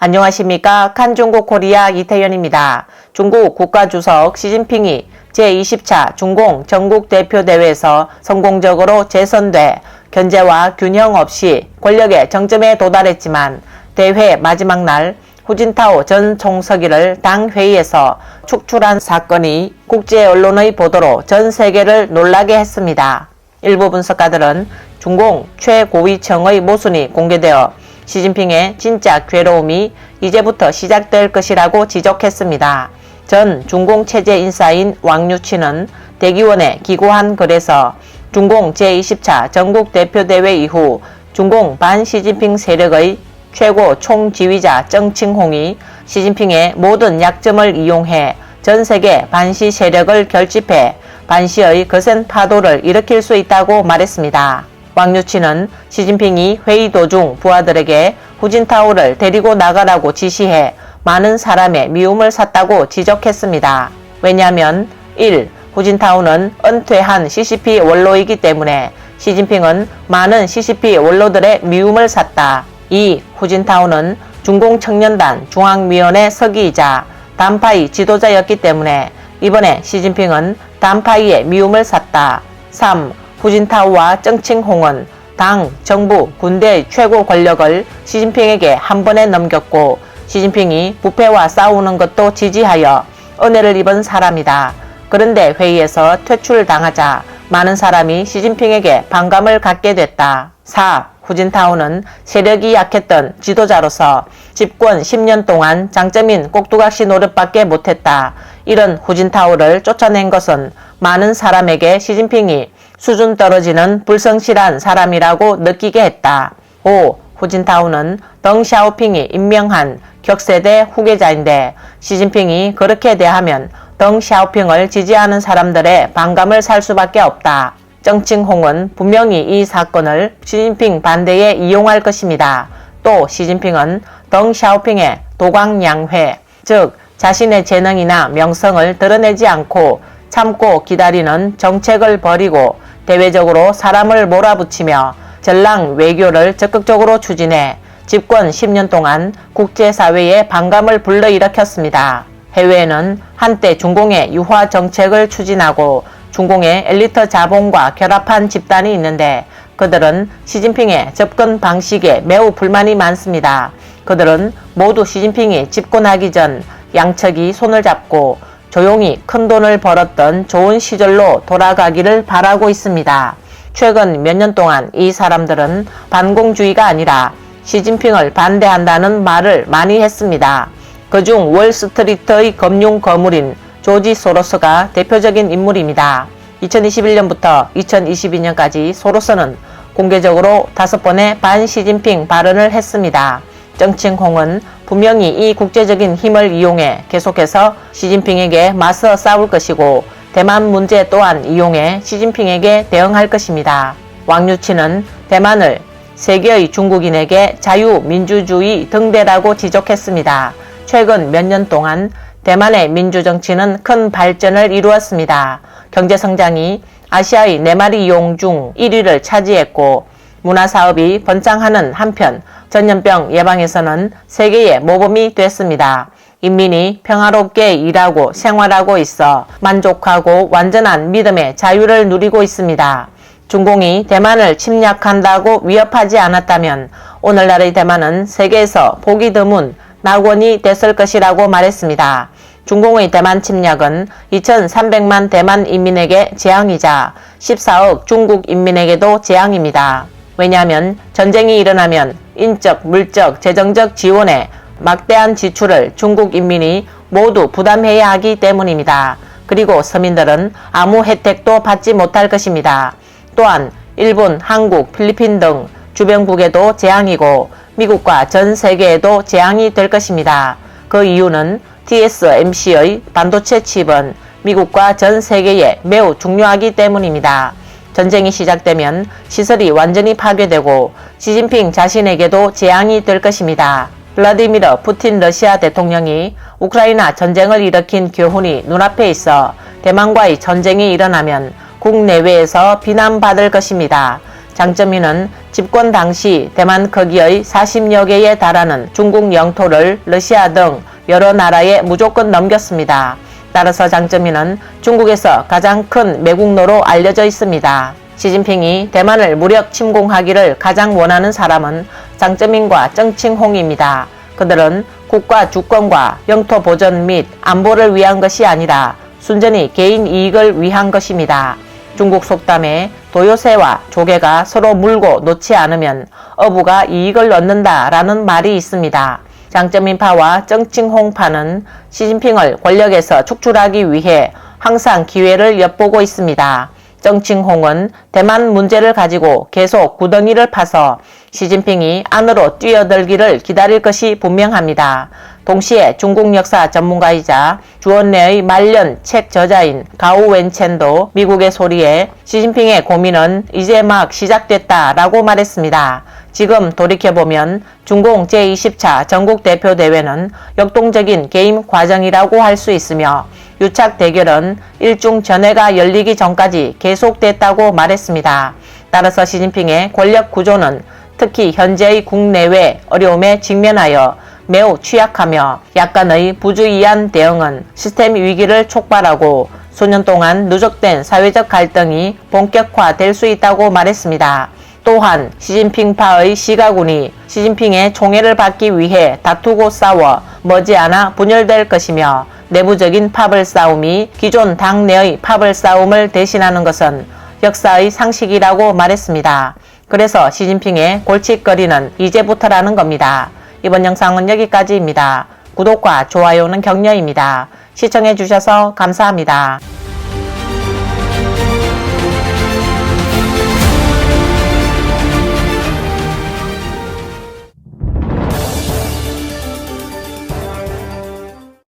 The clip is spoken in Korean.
안녕하십니까. 칸중국 코리아 이태현입니다. 중국 국가주석 시진핑이 제20차 중공 전국대표대회에서 성공적으로 재선돼 견제와 균형 없이 권력의 정점에 도달했지만 대회 마지막 날 후진타오 전 총서기를 당 회의에서 축출한 사건이 국제 언론의 보도로 전 세계를 놀라게 했습니다. 일부 분석가들은 중공 최고위층의 모순이 공개되어 시진핑의 진짜 괴로움이 이제부터 시작될 것이라고 지적했습니다. 전 중공 체제 인사인 왕유치는 대기원에 기고한 글에서 중공 제20차 전국대표대회 이후 중공 반시진핑 세력의 최고 총지휘자 정칭홍이 시진핑의 모든 약점을 이용해 전 세계 반시 세력을 결집해 반시의 거센 파도를 일으킬 수 있다고 말했습니다. 왕유치는 시진핑이 회의 도중 부하들에게 후진타오를 데리고 나가라고 지시해 많은 사람의 미움을 샀다고 지적했습니다. 왜냐하면 1. 후진타오는 은퇴한 CCP 원로이기 때문에 시진핑은 많은 CCP 원로들의 미움을 샀다. 2. 후진타오는 중공청년단 중앙위원회 서기이자 단파이 지도자였기 때문에 이번에 시진핑은 단파이의 미움을 샀다. 3. 후진타오와 정칭홍은 당, 정부, 군대의 최고 권력을 시진핑에게 한 번에 넘겼고 시진핑이 부패와 싸우는 것도 지지하여 은혜를 입은 사람이다. 그런데 회의에서 퇴출당하자 많은 사람이 시진핑에게 반감을 갖게 됐다. 4. 후진타오는 세력이 약했던 지도자로서 집권 10년 동안 장점인 꼭두각시 노릇밖에 못했다. 이런 후진타오를 쫓아낸 것은 많은 사람에게 시진핑이 수준 떨어지는 불성실한 사람이라고 느끼게 했다. 5. 후진타오는 덩샤오핑이 임명한 격세대 후계자인데 시진핑이 그렇게 대하면 덩샤오핑을 지지하는 사람들의 반감을 살 수밖에 없다. 정칭홍은 분명히 이 사건을 시진핑 반대에 이용할 것입니다. 또 시진핑은 덩샤오핑의 도광양회, 즉 자신의 재능이나 명성을 드러내지 않고 참고 기다리는 정책을 벌이고 대외적으로 사람을 몰아붙이며 전랑 외교를 적극적으로 추진해 집권 10년 동안 국제사회의 반감을 불러일으켰습니다. 해외에는 한때 중공의 유화 정책을 추진하고 중공의 엘리트 자본과 결합한 집단이 있는데 그들은 시진핑의 접근 방식에 매우 불만이 많습니다. 그들은 모두 시진핑이 집권하기 전 양측이 손을 잡고 조용히 큰 돈을 벌었던 좋은 시절로 돌아가기를 바라고 있습니다. 최근 몇 년 동안 이 사람들은 반공주의가 아니라 시진핑을 반대한다는 말을 많이 했습니다. 그중 월스트리트의 금융 거물인 조지 소로스가 대표적인 인물입니다. 2021년부터 2022년까지 소로스는 공개적으로 5번의 반시진핑 발언을 했습니다. 정칭홍은 분명히 이 국제적인 힘을 이용해 계속해서 시진핑에게 맞서 싸울 것이고 대만 문제 또한 이용해 시진핑에게 대응할 것입니다. 왕유치는 대만을 세계의 중국인에게 자유민주주의 등대라고 지적했습니다. 최근 몇 년 동안 대만의 민주정치는 큰 발전을 이루었습니다. 경제성장이 아시아의 4마리 용 중 1위를 차지했고 문화사업이 번창하는 한편 전염병 예방에서는 세계의 모범이 됐습니다. 인민이 평화롭게 일하고 생활하고 있어 만족하고 완전한 믿음의 자유를 누리고 있습니다. 중공이 대만을 침략한다고 위협하지 않았다면 오늘날의 대만은 세계에서 보기 드문 낙원이 됐을 것이라고 말했습니다. 중공의 대만 침략은 2300만 대만 인민에게 재앙이자 14억 중국 인민에게도 재앙입니다. 왜냐하면 전쟁이 일어나면 인적, 물적, 재정적 지원에 막대한 지출을 중국 인민이 모두 부담해야 하기 때문입니다. 그리고 서민들은 아무 혜택도 받지 못할 것입니다. 또한 일본, 한국, 필리핀 등 주변국에도 재앙이고 미국과 전 세계에도 재앙이 될 것입니다. 그 이유는 TSMC의 반도체 칩은 미국과 전 세계에 매우 중요하기 때문입니다. 전쟁이 시작되면 시설이 완전히 파괴되고 시진핑 자신에게도 재앙이 될 것입니다. 블라디미르 푸틴 러시아 대통령이 우크라이나 전쟁을 일으킨 교훈이 눈앞에 있어 대만과의 전쟁이 일어나면 국내외에서 비난받을 것입니다. 장점인은 집권 당시 대만 크기의 40여 개에 달하는 중국 영토를 러시아 등 여러 나라에 무조건 넘겼습니다. 따라서 장쩌민은 중국에서 가장 큰 매국노로 알려져 있습니다. 시진핑이 대만을 무력 침공하기를 가장 원하는 사람은 장쩌민과 정칭홍입니다. 그들은 국가 주권과 영토 보전 및 안보를 위한 것이 아니라 순전히 개인 이익을 위한 것입니다. 중국 속담에 도요새와 조개가 서로 물고 놓지 않으면 어부가 이익을 얻는다라는 말이 있습니다. 장쩌민파와 정칭홍파는 시진핑을 권력에서 축출하기 위해 항상 기회를 엿보고 있습니다. 정칭홍은 대만 문제를 가지고 계속 구덩이를 파서 시진핑이 안으로 뛰어들기를 기다릴 것이 분명합니다. 동시에 중국 역사 전문가이자 주원래의 말년 책 저자인 가오 웬첸도 미국의 소리에 시진핑의 고민은 이제 막 시작됐다라고 말했습니다. 지금 돌이켜보면 중공 제20차 전국대표대회는 역동적인 게임 과정이라고 할 수 있으며 유착 대결은 일중 전회가 열리기 전까지 계속됐다고 말했습니다. 따라서 시진핑의 권력 구조는 특히 현재의 국내외 어려움에 직면하여 매우 취약하며 약간의 부주의한 대응은 시스템 위기를 촉발하고 수년 동안 누적된 사회적 갈등이 본격화될 수 있다고 말했습니다. 또한 시진핑파의 시가군이 시진핑의 총애를 받기 위해 다투고 싸워 머지않아 분열될 것이며 내부적인 파벌 싸움이 기존 당내의 파벌 싸움을 대신하는 것은 역사의 상식이라고 말했습니다. 그래서 시진핑의 골칫거리는 이제부터라는 겁니다. 이번 영상은 여기까지입니다. 구독과 좋아요는 격려입니다. 시청해주셔서 감사합니다.